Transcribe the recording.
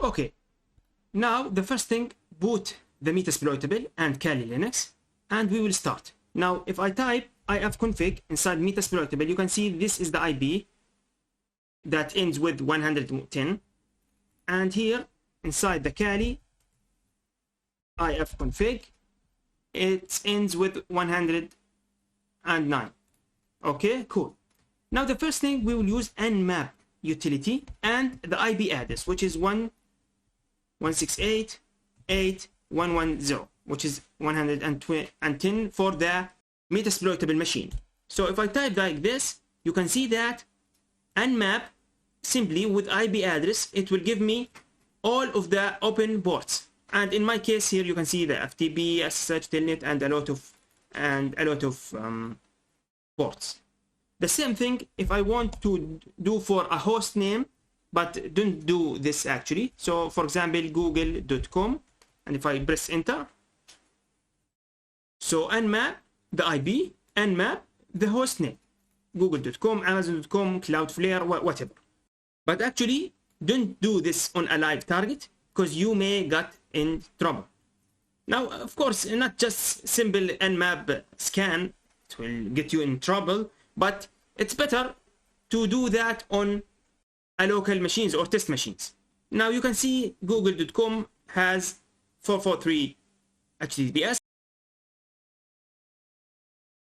Okay, now the first thing, boot the Metasploitable and Kali Linux, and we will start. Now if I type ifconfig inside Metasploitable, you can see this is the IP that ends with 110, and here inside the Kali ifconfig it ends with 109. Okay, cool. Now the first thing, we will use nmap utility and the IP address, which is 168.8.110, which is 110 for the Metasploitable machine. So if I type like this, you can see that nmap simply with IP address, it will give me all of the open ports. And in my case here, you can see the FTP, SSH, Telnet, and a lot of ports. The same thing if I want to do for a host name, but don't do this actually. So for example, google.com, and if I press enter, so nmap the IP, nmap the host name, google.com, amazon.com, cloudflare, whatever. But actually don't do this on a live target, because you may get in trouble. Now of course, not just simple nmap scan, it will get you in trouble, but it's better to do that on a local machines or test machines. Now you can see google.com has 443 HTTPS,